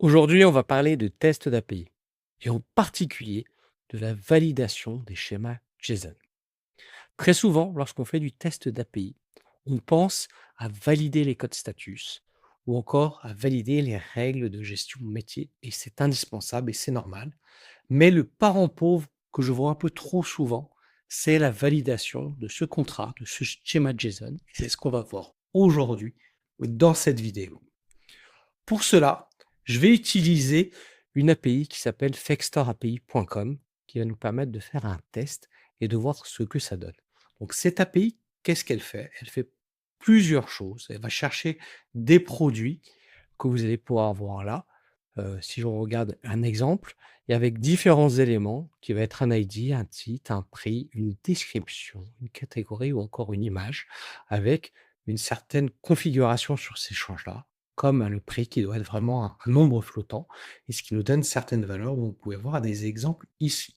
Aujourd'hui, on va parler de tests d'API et en particulier de la validation des schémas JSON. Très souvent, lorsqu'on fait du test d'API, on pense à valider les codes status ou encore à valider les règles de gestion métier et c'est indispensable et c'est normal. Mais le parent pauvre que je vois un peu trop souvent, c'est la validation de ce contrat, de ce schéma JSON. C'est ce qu'on va voir aujourd'hui dans cette vidéo. Pour cela, je vais utiliser une API qui s'appelle fextorapi.com qui va nous permettre de faire un test et de voir ce que ça donne. Donc cette API, qu'est-ce qu'elle fait? Elle fait plusieurs choses. Elle va chercher des produits que vous allez pouvoir voir là. Si je regarde un exemple, et avec différents éléments qui va être un ID, un titre, un prix, une description, une catégorie ou encore une image avec une certaine configuration sur ces changes-là, comme le prix qui doit être vraiment un nombre flottant et ce qui nous donne certaines valeurs dont vous pouvez voir des exemples ici.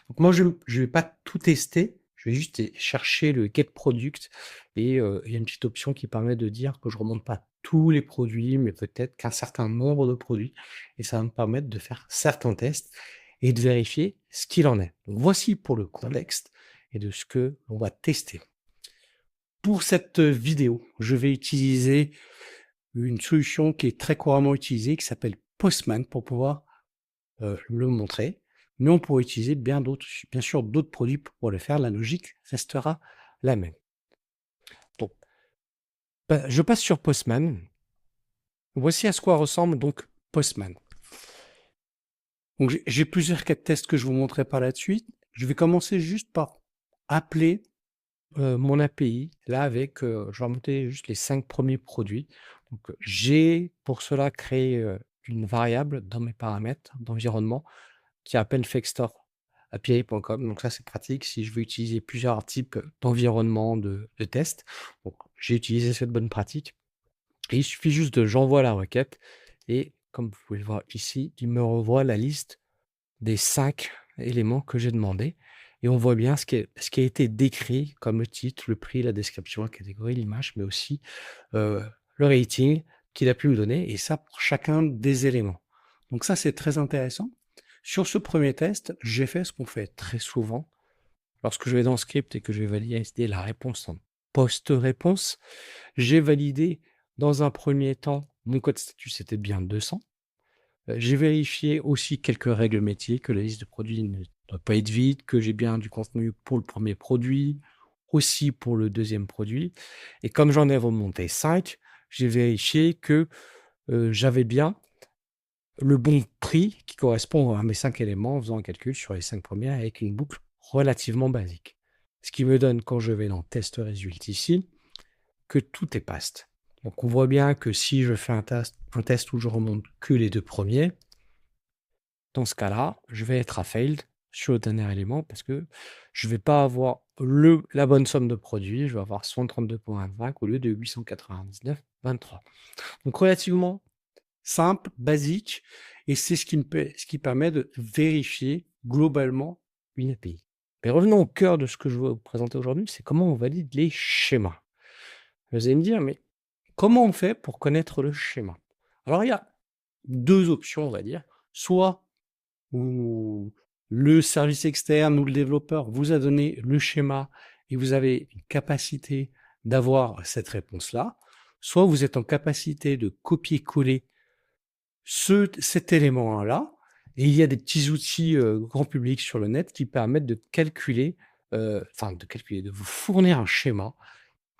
Donc moi, je ne vais pas tout tester, je vais juste chercher le get product et il y a une petite option qui permet de dire que je ne remonte pas tous les produits, mais peut-être qu'un certain nombre de produits et ça va me permettre de faire certains tests et de vérifier ce qu'il en est. Donc voici pour le contexte et de ce que l'on va tester. Pour cette vidéo, je vais utiliser une solution qui est très couramment utilisée, qui s'appelle Postman pour pouvoir le montrer. Mais on pourrait utiliser bien sûr d'autres produits pour le faire. La logique restera la même. Donc, je passe sur Postman. Voici à quoi ressemble donc Postman. Donc, j'ai plusieurs cas de tests que je vous montrerai par la suite. Je vais commencer juste par appeler mon API. Là, avec, je vais remonter juste les 5 premiers produits. Donc, j'ai pour cela créé une variable dans mes paramètres d'environnement qui appelle fextor.api.com. Donc ça, c'est pratique si je veux utiliser plusieurs types d'environnement de test. Donc, j'ai utilisé cette bonne pratique. Et il suffit juste de j'envoie la requête et comme vous pouvez le voir ici, il me revoit la liste des 5 éléments que j'ai demandé. Et on voit bien ce qui a été décrit comme le titre, le prix, la description, la catégorie, l'image, mais aussi le rating qu'il a pu me donner, et ça pour chacun des éléments. Donc ça, c'est très intéressant. Sur ce premier test, j'ai fait ce qu'on fait très souvent. Lorsque je vais dans le script et que je vais valider la réponse en post-réponse, j'ai validé dans un premier temps, mon code statut c'était bien 200. J'ai vérifié aussi quelques règles métiers, que la liste de produits ne doit pas être vide, que j'ai bien du contenu pour le premier produit, aussi pour le deuxième produit. Et comme j'en ai remonté 5, j'ai vérifié que j'avais bien le bon prix qui correspond à mes 5 éléments en faisant un calcul sur les 5 premières avec une boucle relativement basique. Ce qui me donne, quand je vais dans Test Result ici, que tout est passed. Donc on voit bien que si je fais un test où je remonte que les 2 premiers, dans ce cas-là, je vais être à failed sur le dernier élément parce que je ne vais pas avoir la bonne somme de produits, je vais avoir 132,25 au lieu de 899,23. Donc relativement simple, basique, et c'est ce qui permet de vérifier globalement une API. Mais revenons au cœur de ce que je veux vous présenter aujourd'hui, c'est comment on valide les schémas. Vous allez me dire, mais comment on fait pour connaître le schéma? Alors il y a 2 options, on va dire. Soit où le service externe ou le développeur vous a donné le schéma et vous avez une capacité d'avoir cette réponse-là, soit vous êtes en capacité de copier-coller cet élément-là, et il y a des petits outils grand public sur le net qui permettent de calculer, de vous fournir un schéma,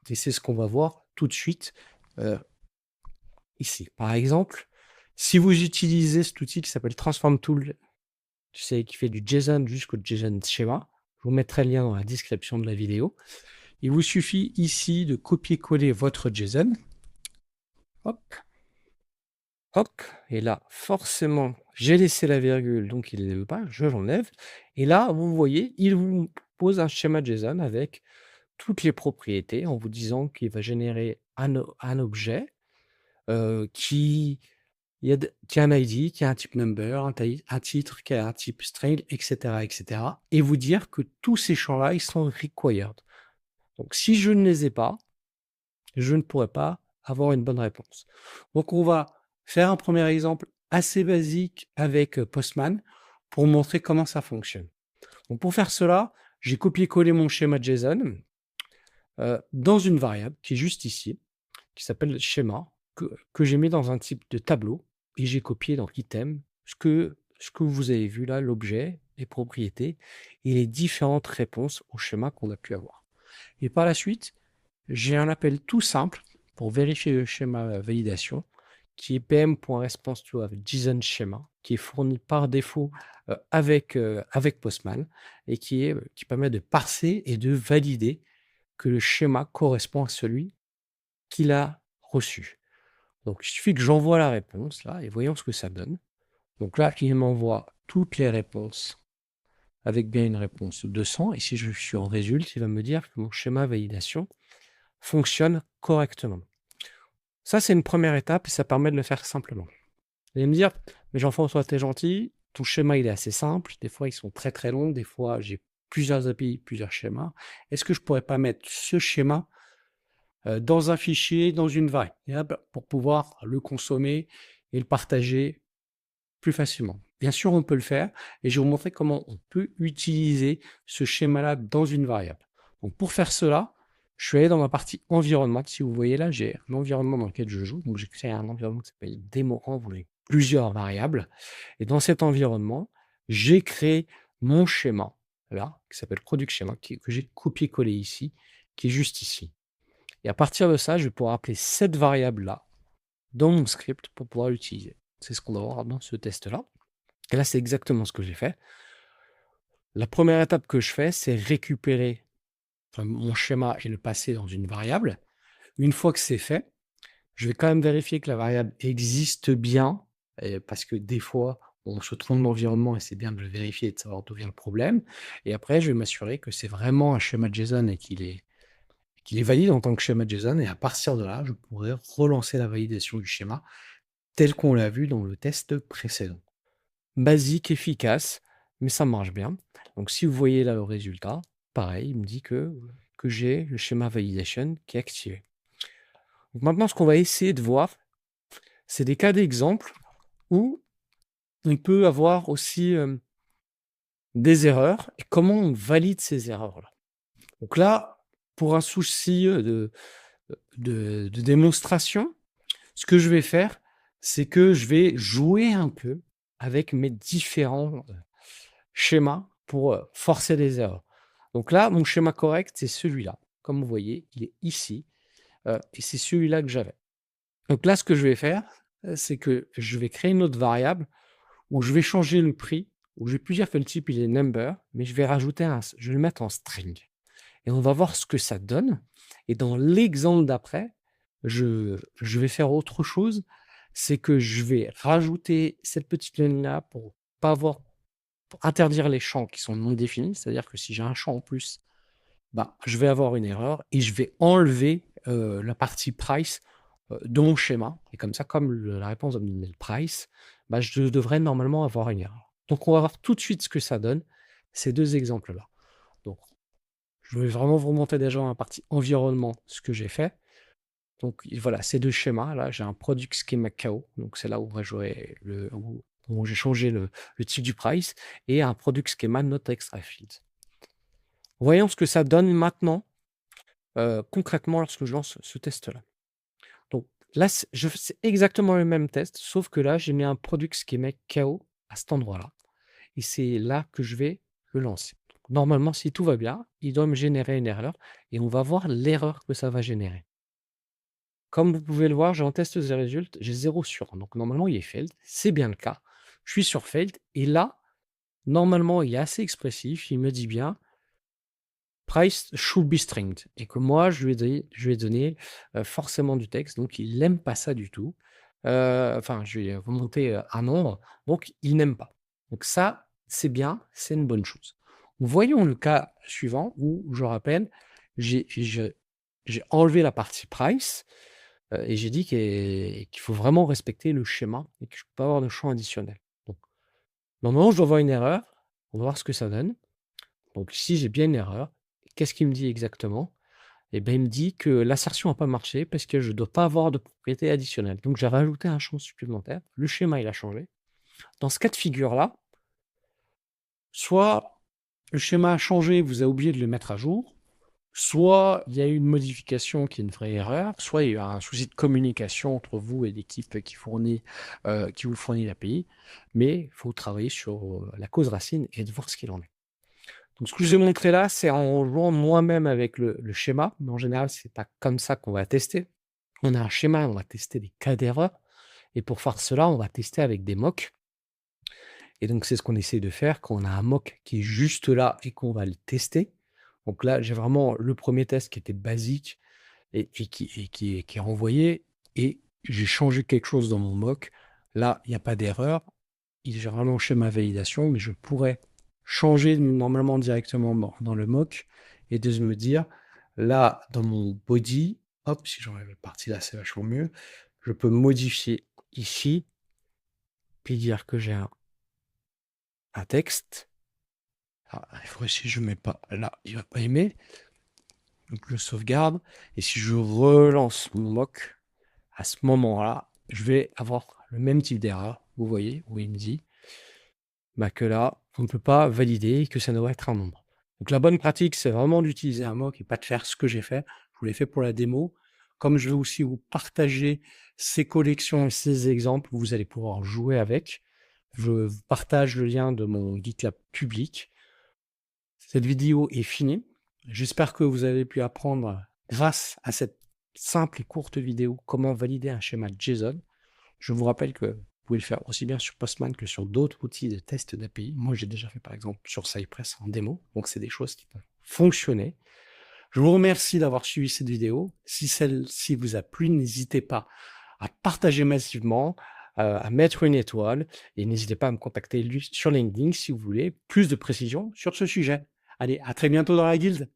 et c'est ce qu'on va voir tout de suite ici. Par exemple, si vous utilisez cet outil qui s'appelle Transform Tool, qui fait du JSON jusqu'au JSON schéma, je vous mettrai le lien dans la description de la vidéo. Il vous suffit ici de copier-coller votre JSON. Hop, hop, et là, forcément, j'ai laissé la virgule, donc il ne veut pas, je l'enlève. Et là, vous voyez, il vous pose un schéma JSON avec toutes les propriétés en vous disant qu'il va générer un objet qui a un ID, qui a un type number, un titre, qui a un type string, etc., etc. Et vous dire que tous ces champs-là, ils sont required. Donc, si je ne les ai pas, je ne pourrai pas avoir une bonne réponse. Donc, on va faire un premier exemple assez basique avec Postman pour montrer comment ça fonctionne. Donc pour faire cela, j'ai copié-collé mon schéma JSON dans une variable qui est juste ici, qui s'appelle schéma, que j'ai mis dans un type de tableau, et j'ai copié dans item ce que vous avez vu là, l'objet, les propriétés et les différentes réponses au schéma qu'on a pu avoir. Et par la suite, j'ai un appel tout simple pour vérifier le schéma validation, qui est pm.response_JSON schéma, qui est fourni par défaut avec Postman et qui permet de parser et de valider que le schéma correspond à celui qu'il a reçu. Donc, il suffit que j'envoie la réponse là et voyons ce que ça donne. Donc là, il m'envoie toutes les réponses avec bien une réponse 200. Et si je suis en résulte, il va me dire que mon schéma validation fonctionne correctement. Ça, c'est une première étape et ça permet de le faire simplement. Vous allez me dire, mais Jean-François, t'es gentil, ton schéma, il est assez simple. Des fois, ils sont très très longs. Des fois, j'ai plusieurs API, plusieurs schémas. Est-ce que je pourrais pas mettre ce schéma dans un fichier, dans une variable, pour pouvoir le consommer et le partager plus facilement? Bien sûr, on peut le faire et je vais vous montrer comment on peut utiliser ce schéma-là dans une variable. Donc, pour faire cela, je suis allé dans ma partie environnement. Si vous voyez là, j'ai l'environnement dans lequel je joue. Donc, j'ai créé un environnement qui s'appelle DemoRanv avec plusieurs variables. Et dans cet environnement, j'ai créé mon schéma, là, qui s'appelle Product Schema, que j'ai copié-collé ici, qui est juste ici. Et à partir de ça, je vais pouvoir appeler cette variable-là dans mon script pour pouvoir l'utiliser. C'est ce qu'on va voir dans ce test-là. Et là, c'est exactement ce que j'ai fait. La première étape que je fais, c'est récupérer mon schéma et le passer dans une variable. Une fois que c'est fait, je vais quand même vérifier que la variable existe bien, parce que des fois, on se trompe d'environnement et c'est bien de le vérifier et de savoir d'où vient le problème. Et après, je vais m'assurer que c'est vraiment un schéma JSON et qu'il est valide en tant que schéma JSON. Et à partir de là, je pourrai relancer la validation du schéma tel qu'on l'a vu dans le test précédent. Basique, efficace, mais ça marche bien. Donc si vous voyez là le résultat, pareil, il me dit que j'ai le schéma validation qui est activé. Donc maintenant, ce qu'on va essayer de voir, c'est des cas d'exemple où on peut avoir aussi des erreurs et comment on valide ces erreurs-là. Donc là, pour un souci de démonstration, ce que je vais faire, c'est que je vais jouer un peu avec mes différents schémas pour forcer les erreurs. Donc là, mon schéma correct, c'est celui-là. Comme vous voyez, il est ici. Et c'est celui-là que j'avais. Donc là, ce que je vais faire, c'est que je vais créer une autre variable où je vais changer le prix, où j'ai plusieurs file types, il est number, mais je vais je vais le mettre en string. Et on va voir ce que ça donne. Et dans l'exemple d'après, je vais faire autre chose. C'est que je vais rajouter cette petite ligne-là pour interdire les champs qui sont non définis. C'est-à-dire que si j'ai un champ en plus, bah, je vais avoir une erreur et je vais enlever la partie price de mon schéma. Et comme ça, comme la réponse va me donner le price, bah, je devrais normalement avoir une erreur. Donc, on va voir tout de suite ce que ça donne, ces deux exemples-là. Donc, je vais vraiment vous remonter déjà dans la partie environnement ce que j'ai fait. Donc, voilà, ces deux schémas. Là, j'ai un product schema KO. Donc, c'est là où, où j'ai changé le type du price. Et un product schema not extra field. Voyons ce que ça donne maintenant, concrètement, lorsque je lance ce test-là. Donc là, c'est exactement le même test, sauf que là, j'ai mis un product schema KO à cet endroit-là. Et c'est là que je vais le lancer. Donc, normalement, si tout va bien, il doit me générer une erreur. Et on va voir l'erreur que ça va générer. Comme vous pouvez le voir, j'ai en test the result, j'ai 0 sur 1. Donc normalement, il est failed. C'est bien le cas. Je suis sur failed. Et là, normalement, il est assez expressif. Il me dit bien price should be stringed. Et que moi, je lui ai donné forcément du texte. Donc, il n'aime pas ça du tout. Enfin, je vais remonter un nombre. Donc, il n'aime pas. Donc, ça, c'est bien. C'est une bonne chose. Voyons le cas suivant où, je rappelle, j'ai enlevé la partie price et j'ai dit qu'il faut vraiment respecter le schéma et que je ne peux pas avoir de champ additionnel. Donc, normalement, je dois avoir une erreur. On va voir ce que ça donne. Donc, ici, j'ai bien une erreur. Qu'est-ce qu'il me dit exactement? et ben, il me dit que l'assertion n'a pas marché parce que je ne dois pas avoir de propriété additionnelle. Donc j'ai rajouté un champ supplémentaire. Le schéma, il a changé. Dans ce cas de figure-là, soit le schéma a changé, vous avez oublié de le mettre à jour, soit il y a eu une modification qui est une vraie erreur, soit il y a eu un souci de communication entre vous et l'équipe qui vous fournit l'API, mais il faut travailler sur la cause racine et de voir ce qu'il en est. Donc ce que je vous ai montré là, c'est en jouant moi-même avec le schéma, mais en général, c'est pas comme ça qu'on va tester. On a un schéma, on va tester des cas d'erreur, et pour faire cela, on va tester avec des mocks. Et donc c'est ce qu'on essaie de faire quand on a un mock qui est juste là et qu'on va le tester. Donc là, j'ai vraiment le premier test qui était basique qui est renvoyé, et j'ai changé quelque chose dans mon mock. Là, il n'y a pas d'erreur. J'ai vraiment le schéma validation, mais je pourrais changer normalement directement dans le mock et de me dire, là, dans mon body, hop, si j'enlève la partie là, c'est vachement mieux. Je peux modifier ici, puis dire que j'ai un texte. Ah, il faudrait, si je ne mets pas là, il ne va pas aimer. Donc je sauvegarde. Et si je relance mon mock, à ce moment-là, je vais avoir le même type d'erreur. Vous voyez, où il me dit que là, on ne peut pas valider, que ça doit être un nombre. Donc la bonne pratique, c'est vraiment d'utiliser un mock et pas de faire ce que j'ai fait. Je vous l'ai fait pour la démo. Comme je vais aussi vous partager ces collections et ces exemples, vous allez pouvoir jouer avec. Je vous partage le lien de mon GitLab public. Cette vidéo est finie. J'espère que vous avez pu apprendre, grâce à cette simple et courte vidéo, comment valider un schéma JSON. Je vous rappelle que vous pouvez le faire aussi bien sur Postman que sur d'autres outils de test d'API. Moi, j'ai déjà fait par exemple sur Cypress en démo, donc c'est des choses qui peuvent fonctionner. Je vous remercie d'avoir suivi cette vidéo. Si celle-ci vous a plu, n'hésitez pas à partager massivement, à mettre une étoile, et n'hésitez pas à me contacter sur LinkedIn si vous voulez plus de précisions sur ce sujet. Allez, à très bientôt dans la guilde.